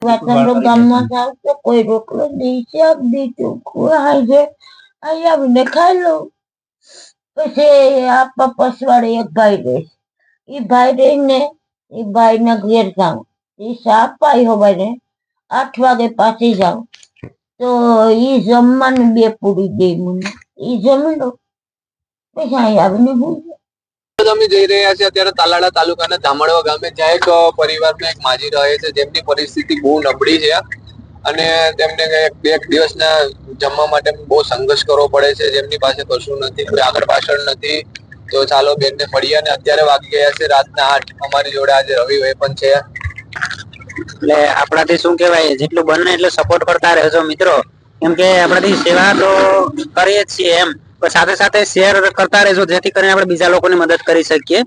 વાસણો ગામમાં જાવ તો કોઈ રોટલો દીશે આપી ચોખ્ખું હાજે અહીં આવીને ખાઈ લો. પછી આ પસવાડે એક ભાઈ રહે, એ ભાઈ રહીને એ ભાઈ ના ઘેર જાઉં, એ સાપ પાઈ હોય ને 8 વાગે પાછી જાઉં તો ઈ જમવાનું 2 પૂરી દે મને, ઈ જમી લો પછી અહીં આવીને ભૂલ. તમે જઈ રહ્યા છે અત્યારે તાલાળા તાલુકાના ધામણવા ગામે, જ્યાં એક પરિવારમાં એક માજી રહે છે જેમની પરિસ્થિતિ બહુ નબળી છે અને તેમને એક દિવસના જમવા માટે બહુ સંઘર્ષ કરવો પડે છે. જેમની પાસે કશું નથી, કોઈ આગળ પાછળ નથી. તો ચાલો બેનને મળીએ. અને અત્યારે વાગી ગયા છે રાતના 8. અમારી જોડે આજે રવિભાઈ પણ છે. એટલે આપણાથી શું કહેવાય, જેટલું બને એટલે સપોર્ટ કરતા રહેજો મિત્રો, કેમ કે આપણાથી સેવા તો કરીએ જ છીએ એમ, પણ સાથે સાથે શેર કરતા રહેજો જેથી કરીને આપણે બીજા લોકોની મદદ કરી શકીએ.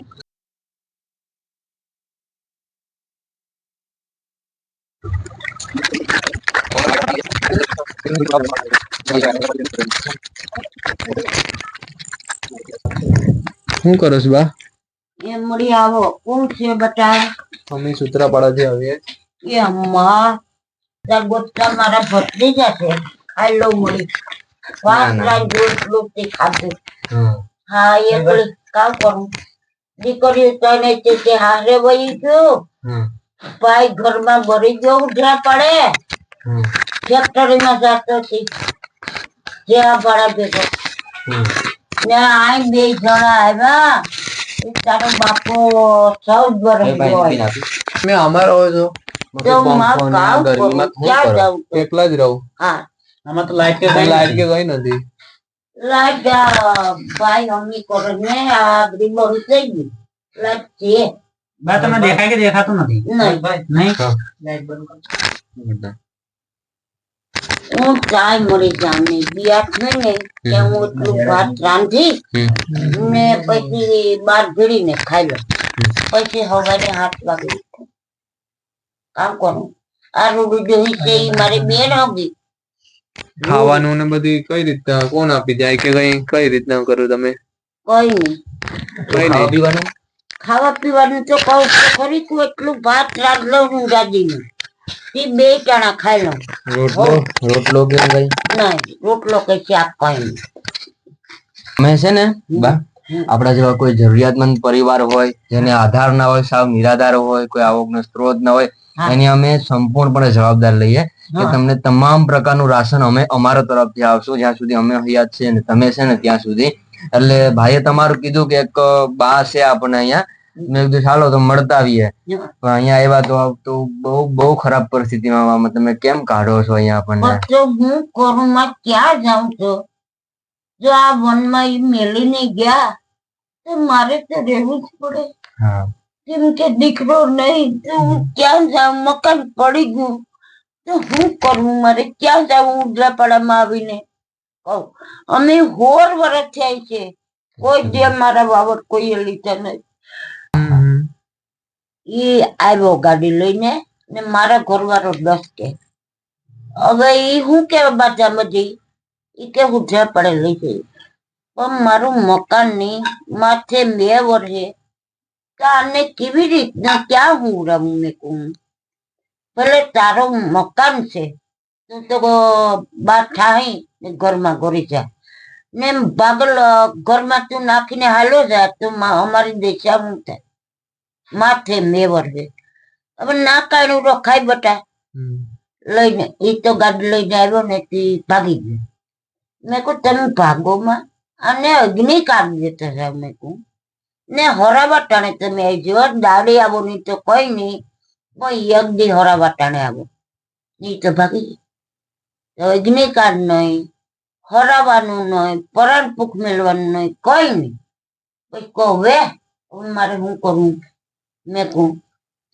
શું કરો છો બા? એ મળી આવો. કોણ છે બટા? અમે સૂત્રાપાડાથી આવીએ. એ અમ્મા તાર ગોતા મારા ભત્રીજા છે, ખાઈ લો મળી. વાત રાત રોટલું ખાધું. હા એકલી કામ કરું. દીકરીઓ તને તે હારે વહી ગયો, ભાઈ ઘરમાં ભરી ગયો, ઉધરા પડે ફેક્ટરીમાં જતો હતી જ્યાં ભાડા ભેગો ને આ 2 જણા આવ્યા. તારો બાપો 14 વર્ષ મેં અમારો છો એકલા જ રહું. હા આમાં તો લાઈટ કે કઈ નથી. લાઈટ ભાઈ અમી કરે ને આ બહુ થઈ ગઈ લાઈટ છે. બા તમને દેખાય કે દેખાતું નથી? નહીં નહીં લાઈટ બંધ કર. હું ચાય મળી જામને બિયાત નહીં ને કે હું એટલું ભાત રાંધી ને પછી બાર ભીડીને ખાઈ લો. પછી સવારે 8 વાગે કામ કરું. આ રૂડું જોઈ છે મારી બેન હોગી. ખાવાનું ને બધી કઈ રીતના કોણ આપી જાય કે કઈ રીતના કરો તમે? કઈ નહીં ખાવા પીવાનું તો કહું ખરી. તું એટલું ભાત રાંધ લઉં હું ગાડીનું 2 ટાણા ખાઈ લઉં. રોટલો કે કઈ નહીં રોટલો કે શાક કઈ નહીં. અમે છે ને બા, આપડા જેવા કોઈ જરૂરિયાતમંદ પરિવાર હોય, જેને આધાર ના હોય, સાવ નિરાધાર હોય, કોઈ આવકનો સ્ત્રોત ના હોય, એની અમે સંપૂર્ણપણે જવાબદાર લઈએ કે તમને તમામ પ્રકારનું રાશન અમે અમારા તરફથી આવશું જ્યાં સુધી અમે હયાત છે ને તમે છે ને ત્યાં સુધી. એટલે ભાઈએ તમારું કીધું કે એક બા છે આપણને અહીંયા, મેં કીધું ચાલો તો મળતા આવીએ. પણ અહીંયા આવ્યા તો બહુ ખરાબ પરિસ્થિતિમાં તમે કેમ કાઢો છો અહીંયા આપણને? હું કરું માં ક્યાં જાઉં છું? જો આ વનમાં એ મેલીને ગયા તો મારે તો રહેવું જ પડે. કેમ કે દીકરો નહીં તો હું ક્યાં જાઉં? મકાન પડી ગયું તો હું કરું? મારે ક્યાં જાઉં? ઉજરાપાડામાં આવીને કહું અમે 16 વર્ષ થયા છે, કોઈ દે મારા બાબત કોઈએ લીધા નથી. એ આવ્યો ગાડી લઈને ને મારા ઘરવાળો 10 કે હવે એ હું કેવા બાજામાં જઈ એ કે ઉજરાપાડે લઈ જઈ. પણ મારું મકાન ની માથે 2 વર્ષે તો આને કેવી રીતના ક્યાં હું રમું? મેં કહું ભલે તારો મકાન છે તો બાર ઠાહી ઘરમાં ઘરી જા ને બાગલ ઘરમાં તું નાખીને હાલો જા તો અમારી દેશા હું થાય માથે 2 વર્ષે. હવે ના કાઢ્યું રખાય બટા લઈને. એ તો ગાડી લઈને આવ્યો ને તે ભાગી ગયો. મેં કહું તમે ભાગોમાં અને અગ્નિ કાઢી દેતા સાહેબ. મેં કહું ને હરાવા ટાણે તમે આવજો, દાડે આવો નહીં તો કઈ નહીં, કોઈ એક દી હરાવા ટાણે આવો. નહીં તો ભાગી જાય. અગ્નિ કાર્ડ નહીં, હરાવાનું નહીં, પરાણ પૂખ મેળવાનું નહીં, કઈ નહીં. પછી કહો હવે મારે શું કરવું? મેં કહું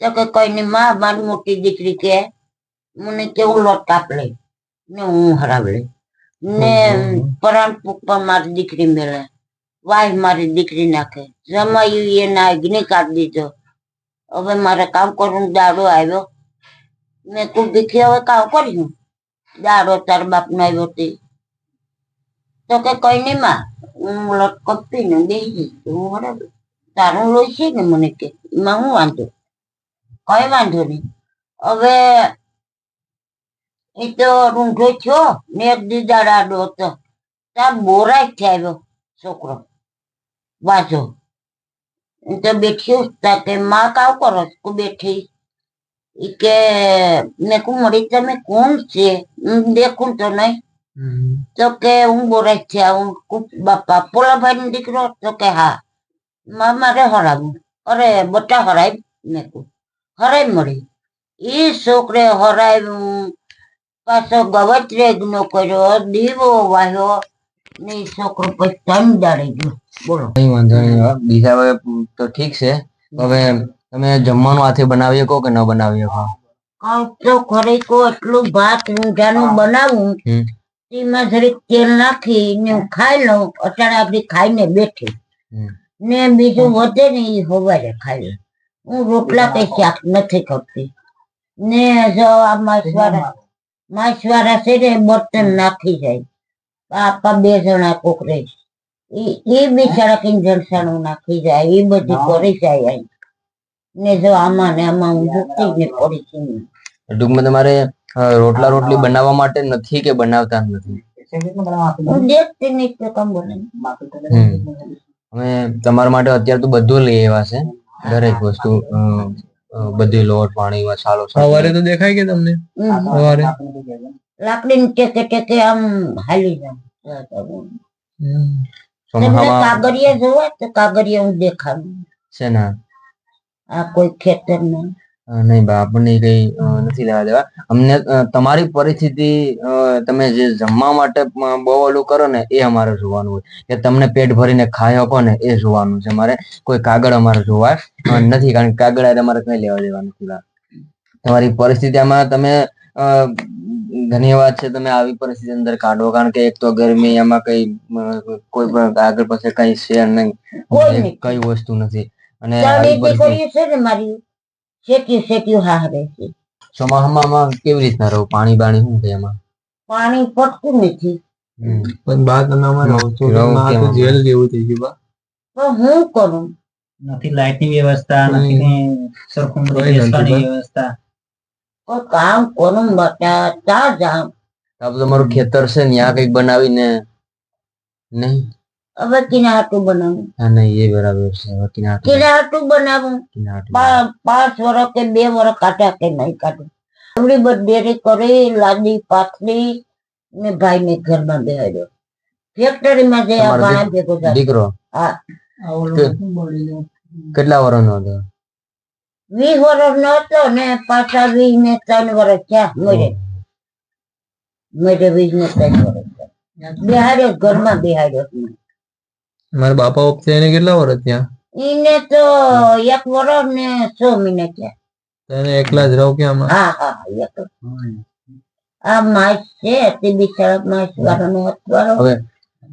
તો કે કઈ નહીં માં, મારી મોટી દીકરી કે મને કેવું લોટ કાપ લે ને હું હરાવ લે ને પરાણ પૂખ પણ મારી દીકરી મેળે, વાય મારી દીકરી નાખે. જમાયું એના અગ્નિ કાઢી દીધો. હવે મારે કામ કરવું. દાડો આવ્યો. મેં કહું ભીખી હવે કામ કર્યું. દાડો તાર બાપ નો આવ્યો તે તો કે કઈ નહીં માં, હું લોટ કપી ને બેસી હું બરાબર તારું લોહી છે ને મને કે એમાં હું વાંધો? કઈ વાંધો નહીં. હવે એ તો રૂંઢો થયો ને એક દીદાડાડો હતો ત્યાં બોરાય થી આવ્યો છોકરો વાજો તો બેઠી તા કે માં કાવ કરો કો બેઠી ઈ કે મેં કુ મળી તમે કોણ છે દેખું તો નહીં તો કે હું બોરાય થયા હું બાપા પોલાભાઈ નો દીકરો તો કે હા મારે હરાવું અરે બટા હરાય મેં કુ હરાય મળી એ છોકરે હરાવ્યું પાછો ગવત્રે નો કર્યો દીવો વાયો ને ઈ છોકરો પછી તંડાળી ગયો બોલો કઈ વાંધો નહીં બીજા હવે તો ઠીક છે હવે તમે જમવાનું હાથે બનાવી શકો કે ન બનાવી શકો કાં તો ખરેખર એટલું ભાત ઊંધાનું બનાવું એમાં જરીક તેલ નાખી ને હું ખાઈ લઉં અટાણે આપડી ખાઈને બેઠી ને બીજું વધે ને એ સવારે ખાઈ લઉં હું રોટલા કઈ શાક નથી કરતી ને જો આ માછવાળા છે ને બર્તન નાખી જાય આપા 2 જણા કોકરે એ બિચારા કઈ જણસાણું નાખી જાય એ બધી કરી જાય ને જો આમાં ને આમાં હું દુખતી ને પડી છું ટૂંકમાં તમારે રોટલા રોટલી બનાવવા માટે નથી કે બનાવતા નથી હું દેખતી નહીં તો કામ બને અમે તમારા માટે અત્યારે તો બધું લઈ આવ્યા છે દરેક વસ્તુ બધી લોટ પાણી મસાલો સવારે તો દેખાય કે તમને સવારે લાકડી ટેકે ટેકે આમ હાલી જાઉં તમને ચોમાસામાં કાગળિયા જોવા તો કાગળિયા હું દેખાડું છે ને આ કોઈ ખેતર ના નહીં બા આપણને કઈ નથી લેવા દેવા અમને તમારી પરિસ્થિતિ તમે જે જમવા માટે બહુ ઓલું કરો ને એ અમારે જોવાનું હોય કે તમને પેટ ભરીને ખાઈ શકો ને એ જોવાનું છે મારે કોઈ કાગળ અમારે જોવા નથી કારણ કે કાગળ અમારે કઈ લેવા દેવા નથી તમારી પરિસ્થિતિ આમાં તમે ધન્યવાદ છે તમે આવી પરિસ્થિતિ અંદર કાઢો કારણ કે એક તો ગરમી એમાં કઈ કોઈ પણ આગળ પાસે કઈ શેર નહીં કઈ વસ્તુ નથી અને આવી પરિસ્થિતિ છે ને મારી શેટ્યું હારે છે ચોમાસામાં કેવી રીતના રહું પાણી બાણી શું છે એમાં પાણી પડતું નથી પણ બા તમે અમારે રહો છો તો જેલ જેવું થઈ ગયું બા પણ હું કરું નથી લાઇટ ની વ્યવસ્થા નથી કઈ સરખું બેસવાની વ્યવસ્થા કોઈ કામ કરું બટા ત્યાં જાઉં આ તો તમારું ખેતર છે ને ત્યાં કઈક બનાવીને નહીં હવે કિનાટું બનાવું હા નહીં એ બરાબર છે હવે કિનાટું કિનાટું બનાવું 5 વર્ષ કે 2 વર્ષ કાઢ્યા કે નહીં કાઢું એવડી બધી ડેરી કરી લાદી પાથરી ને ભાઈ ને ઘરમાં બેહાડ્યો ફેક્ટરીમાં જઈ આ ભાણા ભેગો થાય દીકરો હા કેટલા વર્ષનો હતો 20 વર્ષ નો હતો ને પાછા 20 ને 3 વર્ષ થયા મેરે 20 ને 3 વર્ષ બેહાડ્યો ઘરમાં બેહાડ્યો મારા બાપા વખતે એને કેટલા વર્ષ ત્યાં એને તો 1 વર્ષ ને 6 મહિના થયા એને એકલા જ રહો કે આમાં હા હા એક આ માસ છે તે બિચારા માસ વાળાનો હથવારો હવે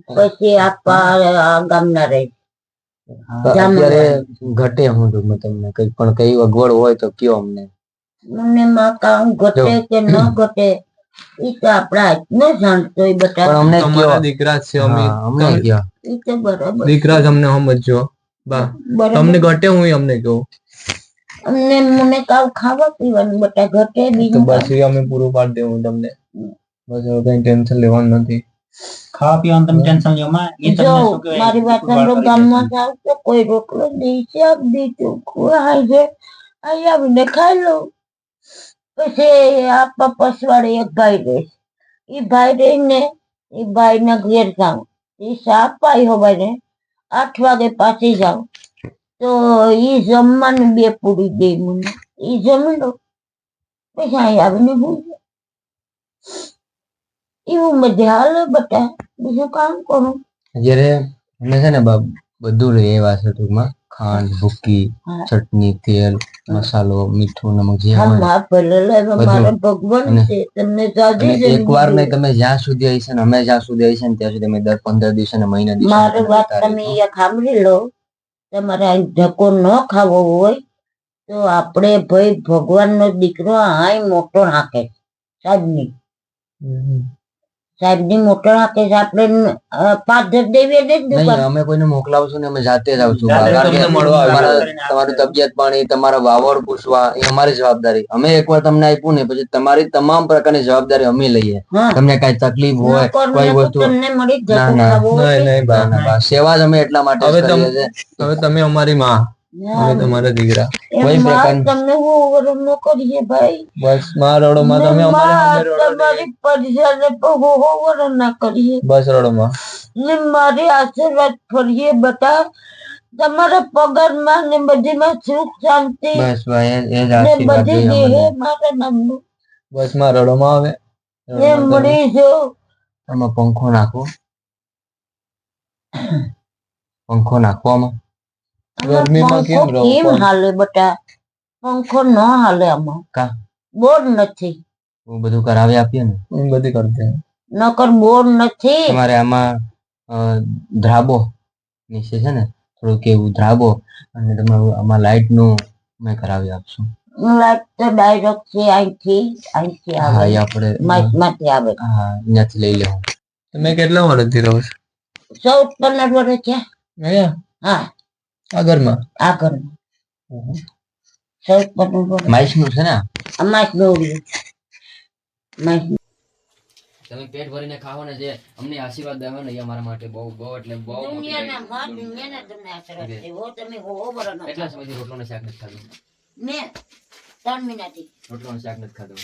પછી આપા ગામના રહે અત્યારે ઘટે હું ટૂંકમાં તમને કઈ પણ કઈ અગવડ હોય તો કયો અમને મને માં કામ ઘટે કે ન ઘટે ઈ તો આપડા ન જાણતો એ પણ બટા અમને તમારા કયો દીકરા છે અમે અમને કયો ઈ તો બરાબર દીકરા જ અમને સમજો બા તમને ઘટે હું અમને કહું અમને મને કાવ ખાવા પીવાનું બટા ઘટે તો બીજું બસ એ અમે પૂરું પાડી દેવું તમને બસ હવે કઈ ટેન્શન લેવાનું નથી ખાવા પીવાનું તમે ટેન્શન લ્યો માં એ તમને જો શું કહેવાય મારી વાત સાંભળો ગામમાં જાવ તો કોઈ રોટલો દે શાક દે ચોખ્ખું હાલ છે અહીં આવીને ખાઈ લઉં પછી આપા પસવાડે એક ભાઈ રહે એ ભાઈ રહીને એ ભાઈ ના ઘેર જાઉં એ શાક પાઈ હોય 8 વાગે પાછી જાઉં તો ઈ જમવાનું 2 પૂરી દે મને ઈ જમી લો પછી અહીં આવીને હું એવું મજા હાલે બટા બીજું કામ કરું જયારે અમે છે ને બધું લઈ આવ્યા છે ટૂંકમાં ખાંડ ભૂકી ચટણી તેલ મસાલો મીઠું નમક જે હોય હા ભલે લેવા મારા ભગવાન છે તમને જાજી અને એકવાર નહીં તમે જ્યાં સુધી આવી છે ને અમે જ્યાં સુધી આવી છે ને ત્યાં સુધી અમે દર 15 દિવસે ને મહિના દિવસે મારી વાત તમે અહીંયા સાંભળી લો તમારે અહીં ધક્કો ન ખાવો હોય તો આપણે ભાઈ ભગવાન નો દીકરો આય મોટો નાખે સાજની સાહેબની મોટર હાકે છે આપણે પાદર દેવીએ જ નહીં દુકાન અમે કોઈને મોકલાવશું ને અમે જાતે જ આવશું જાતે કારણ કે તમને મળવા તમારું તબિયત પાણી તમારા વાવડ પૂછવા એ અમારી જવાબદારી અમે એકવાર તમને આપ્યું ને પછી તમારી તમામ પ્રકારની જવાબદારી અમે લઈએ હા તમને કઈ તકલીફ હોય નોકર કોઈ ને તો વસ્તુ તમને મળી જ ના, જતું ના. ખાવું હોય નહીં તો. નહીં બા ના, બસ સેવા જ અમે એટલા માટે જ હવે કરીએ છીએ હવે તમે અમારી માં અમે તમારા દીકરા કોઈ એમ માં પ્રકારની- તમને હું ઓવરમ ન કરીએ ભાઈ બસ માં રડો માં તમે ને અમારી માં સામે રડો નહીં. તમારી પરીક્ષાને પણ ઓવરમ ના કરીએ બસ રડો માં ને મારી આશીર્વાદ ફરીએ બતા તમારા પગારમાં ને બધીમાં સુખ શાંતિ બસ ભાઈ એ જ ને આશીર્વાદ બધી જોઈએ દેહે અમને. મારા નામનું બસ માં રડો માં આવે ને મળી જો આમાં પંખો નાખો પંખો નાખો આમાં ગરમીમાં કેમ પંખો રહો કેમ પણ? હાલે બટા પંખો ન હાલે આમાં કા બોર નથી એવું બધું કરાવી આપીએ ને બધી કરતે નકર બોર નથી તમારે આમાં ધ્રાબો નીચે છે ને થોડુંક એવું ધ્રાબો અને તમારું આમાં લાઇટ નું અમે કરાવી આપશું લાઈટ તો ડાયરેક્ટ છે અહીંથી હા આવે એ આપણે માઇકમાંથી આવે હા અહીંયાથી લઈ લેવું તમે કેટલા વર્ષથી રહો છો 14-15 વર્ષ થયા અહીંયા હા આ ઘરમાં આ ઘરમાં 14-15 વર્ષ માઇસ નું છે ને આ? અમાસ દોડ્યું માઇક તમે પેટ ભરીને ખાઓ ને જે અમને આશીર્વાદ દેવો ને એ અમારા માટે બહુ બહુ એટલે બહુ દુનિયાના તમને આશીર્વાદ છે હો તમે હો બરાબર એટલા સમયથી રોટલો ને શાક નથી ખાધું મેં 3 મહિનાથી રોટલો ને શાક નથી ખાધું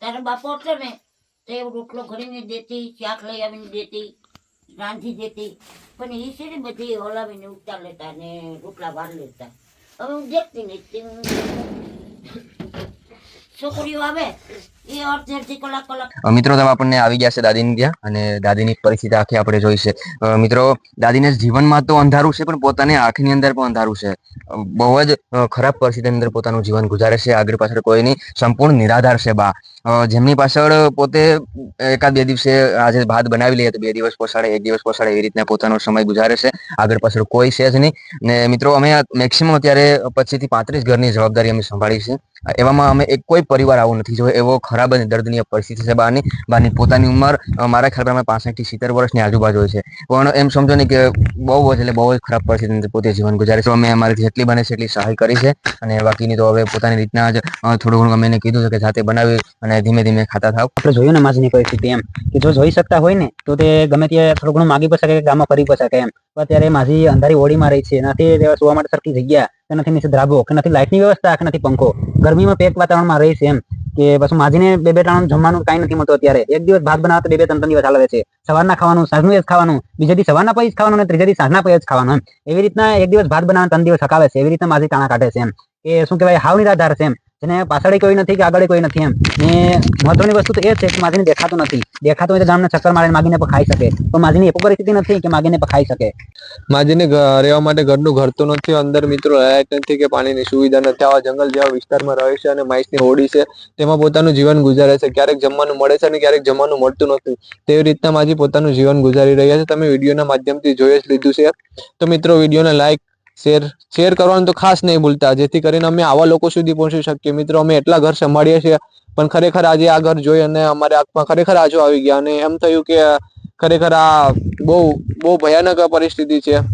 તારો બાપો હતો ને તો એ રોટલો ઘડીને દેતી શાક લઈ આવીને દેતી રાંધી દેતી પણ એ છે ને બધી હલાવીને ઉતાર લેતા ને રોટલા વાર લેતા હવે હું દેખતી નહીં છોકરીઓ આવે એ અડધી કલાક મિત્રો તમે આપણને આવી ગયા છે દાદીની ત્યાં અને દાદીની પરિસ્થિતિ આખી આપણે જોઈ છે મિત્રો દાદીને જીવનમાં તો અંધારું છે પણ પોતાની આંખની અંદર પણ અંધારું છે બહુ જ ખરાબ પરિસ્થિતિની અંદર પોતાનું જીવન ગુજારે છે આગળ પાછળ કોઈની સંપૂર્ણ નિરાધાર છે બા જેમની પાછળ પોતે એકાદ બે દિવસે આજે ભાત બનાવી લઈએ તો 2 દિવસ પોસાડે 1 દિવસ પોસાડે એવી રીતના પોતાનો સમય ગુજારે છે આગળ પાછળ કોઈ છે જ નહીં ને મિત્રો અમે મેક્સિમમ અત્યારે 25 થી 35 ઘરની જવાબદારી અમે સંભાળી છે એવામાં અમે એક કોઈ પરિવાર આવો નથી જોયો એવો ખરાબ અને દર્દનીય પરિસ્થિતિ છે બાની પોતાની ઉંમર મારા ખ્યાલ પ્રમાણે 65 થી 70 વર્ષની આજુબાજુ હોય છે પણ એમ સમજો ને કે બહુ જ એટલે બહુ જ ખરાબ પરિસ્થિતિની અંદર પોતે જીવન ગુજારે છે અમે અમારીથી જેટલી બને છે એટલી સહાય કરી છે અને બાકીની તો હવે પોતાની રીતના જ થોડું ઘણું અમે એને કીધું છે કે જાતે બનાવી અને ધીમે ધીમે ખાતા થાવ આપણે જોયું ને માજીની પરિસ્થિતિ એમ કે જો જોઈ શકતા હોય ને તો તે ગમે ત્યાં થોડું ઘણું માગી પણ શકે ગામમાં ફરી પણ શકે એમ તો અત્યારે માજી અંધારી ઓળીમાં રહી છે નથી સુવા માટે સરખી જગ્યા કે નથી નીચે ધ્રાબો કે નથી લાઇટની વ્યવસ્થા કે નથી પંખો ગરમીમાં પેક વાતાવરણમાં રહી છે એમ કે પછી માજીને 2 ટાણું જમવાનું કઈ નથી મળતું અત્યારે એક દિવસ ભાત બનાવવા તો 2-3 દિવસ હાલે છે સવારના ખાવાનું સાંજનું જ ખાવાનું બીજા દિવસ સવારના પછી જ ખાવાનું અને ત્રીજા દિવસ સાંજના પછી જ ખાવાનું એમ એવી રીતના એક દિવસ ભાત બનાવવા 3 દિવસ હકાવે છે એવી રીતના માજી તાણા કાઢે છે એમ કે શું કહેવાય હાવ નિરાધાર છે એમ જેને પાછળ કોઈ નથી કે આગળ કોઈ નથી એમ ને મહત્વની વસ્તુ તો એ છે કે માજીને દેખાતું નથી દેખાતું હોય તો ગામને ચક્કર મારીને માગીને પણ ખાઈ શકે તો માજીની એ પરિસ્થિતિ નથી કે માગીને પણ ખાઈ શકે માજીને રહેવા માટે ઘરનું ઘર તો નથી અંદર મિત્રો રહ્યા જ નથી કે પાણીની સુવિધા નથી આવા જંગલ જેવા વિસ્તારમાં રહે છે અને માઇસની હોડી છે તેમાં પોતાનું જીવન ગુજારે છે ક્યારેક જમવાનું મળે છે અને ક્યારેક જમવાનું મળતું નથી તેવી રીતના માજી પોતાનું જીવન ગુજારી રહ્યા છે તમે વિડીયોના માધ્યમથી જોઈ જ લીધું છે તો મિત્રો વિડીયોને લાઈક શેર કરવાનું તો ખાસ નહીં ભૂલતા જેથી કરીને અમે આવા લોકો સુધી પહોંચી શકીએ મિત્રો અમે એટલા ઘર સંભાળીએ છીએ પણ ખરેખર આજે આ ઘર જોઈ અને અમારે આંખમાં ખરેખર આંસુ આવી ગયા અને એમ થયું કે ખરેખર આ બહુ ભયાનક પરિસ્થિતિ છે